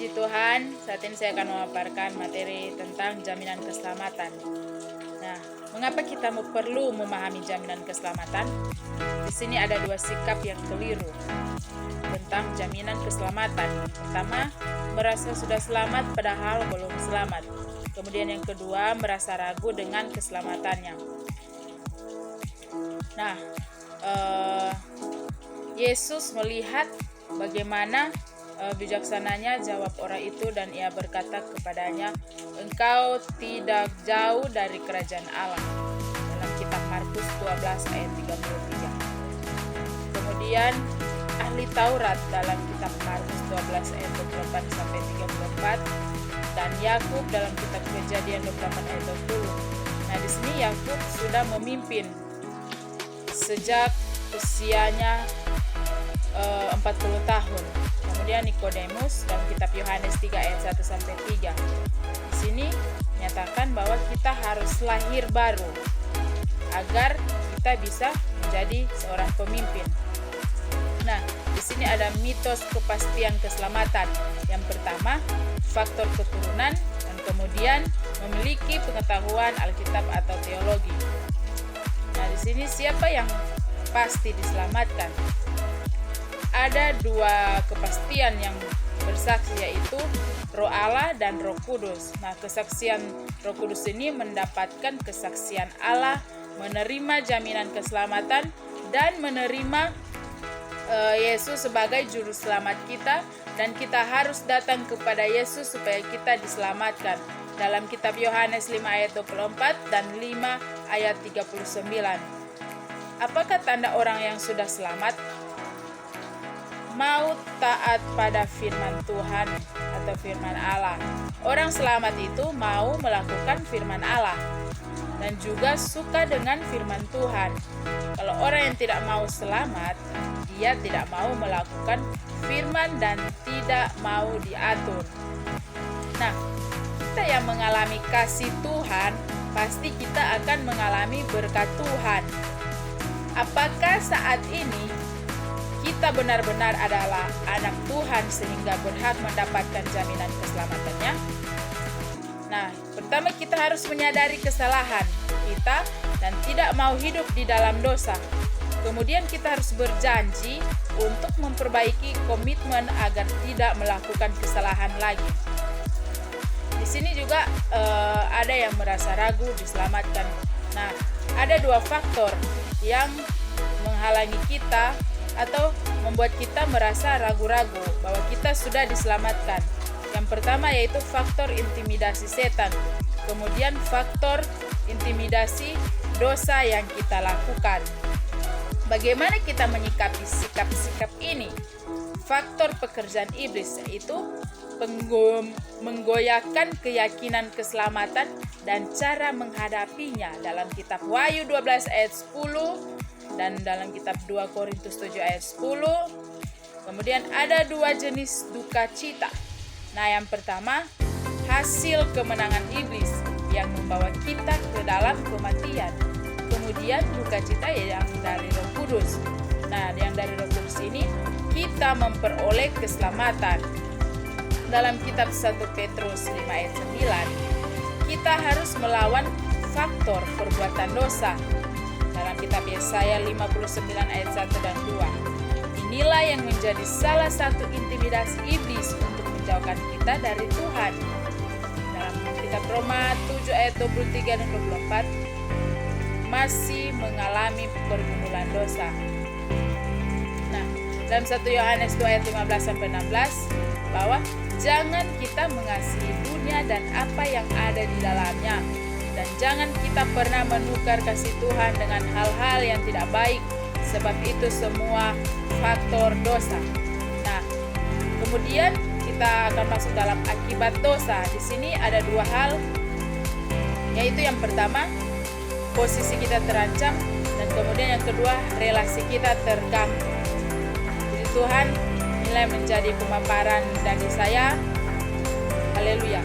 Puji Tuhan, saat ini saya akan memaparkan materi tentang jaminan keselamatan. Nah, mengapa kita perlu memahami jaminan keselamatan? Di sini ada dua sikap yang keliru tentang jaminan keselamatan. Pertama, merasa sudah selamat padahal belum selamat. Kemudian yang kedua, merasa ragu dengan keselamatannya. Nah, Yesus melihat bagaimana bijaksananya jawab orang itu, dan ia berkata kepadanya, "Engkau tidak jauh dari kerajaan Allah." Dalam kitab Markus 12 ayat 33. Kemudian ahli Taurat dalam kitab Markus 12 ayat 24 sampai 34, dan Yakub dalam kitab Kejadian 28 ayat 20. Nah, di sini Yakub sudah memimpin sejak usianya 40 tahun. Kemudian Nikodemus dalam kitab Yohanes 3 ayat 1 sampai 3. Di sini menyatakan bahwa kita harus lahir baru agar kita bisa menjadi seorang pemimpin. Nah, di sini ada mitos kepastian keselamatan. Yang pertama, faktor keturunan, dan kemudian memiliki pengetahuan Alkitab atau teologi. Nah, di sini siapa yang pasti diselamatkan? Ada dua kepastian yang bersaksi, yaitu Roh Allah dan Roh Kudus. Nah, kesaksian Roh Kudus ini mendapatkan kesaksian Allah, menerima jaminan keselamatan, dan menerima Yesus sebagai juru selamat kita, dan kita harus datang kepada Yesus supaya kita diselamatkan. Dalam kitab Yohanes 5 ayat 24 dan 5 ayat 39. Apakah tanda orang yang sudah selamat? Mau taat pada firman Tuhan atau firman Allah. Orang selamat itu mau melakukan firman Allah dan juga suka dengan firman Tuhan. Kalau orang yang tidak mau selamat, dia tidak mau melakukan firman dan tidak mau diatur. Nah, kita yang mengalami kasih Tuhan, pasti kita akan mengalami berkat Tuhan. Apakah saat ini kita benar-benar adalah anak Tuhan sehingga berhak mendapatkan jaminan keselamatannya? Nah, pertama kita harus menyadari kesalahan kita dan tidak mau hidup di dalam dosa. Kemudian kita harus berjanji untuk memperbaiki komitmen agar tidak melakukan kesalahan lagi. Di sini juga ada yang merasa ragu diselamatkan. Nah, ada dua faktor yang menghalangi kita atau membuat kita merasa ragu-ragu bahwa kita sudah diselamatkan. Yang pertama yaitu faktor intimidasi setan. Kemudian faktor intimidasi dosa yang kita lakukan. Bagaimana kita menyikapi sikap-sikap ini? Faktor pekerjaan iblis yaitu menggoyahkan keyakinan keselamatan dan cara menghadapinya. Dalam kitab Wahyu 12 ayat 10 dan dalam kitab 2 Korintus 7 ayat 10. Kemudian ada dua jenis duka cita. Nah, yang pertama, hasil kemenangan iblis yang membawa kita ke dalam kematian. Kemudian duka cita yang dari Roh Kudus. Nah, yang dari Roh Kudus ini kita memperoleh keselamatan. Dalam kitab 1 Petrus 5 ayat 9, kita harus melawan faktor perbuatan dosa. Dalam kitab Yesaya 59 ayat 1 dan 2. Inilah yang menjadi salah satu intimidasi iblis untuk menjauhkan kita dari Tuhan. Dalam kitab Roma 7 ayat 23 dan 24, masih mengalami pergumulan dosa. Nah, dalam 1 Yohanes 2 ayat 15 sampai 16, bahwa jangan kita mengasihi dunia dan apa yang ada di dalamnya. Dan jangan kita pernah menukar kasih Tuhan dengan hal-hal yang tidak baik, sebab itu semua faktor dosa. Nah, kemudian kita akan masuk dalam akibat dosa. Di sini ada dua hal, yaitu yang pertama, posisi kita terancam, dan kemudian yang kedua, relasi kita terganggu. Puji Tuhan, inilah menjadi pemaparan dari saya. Haleluya.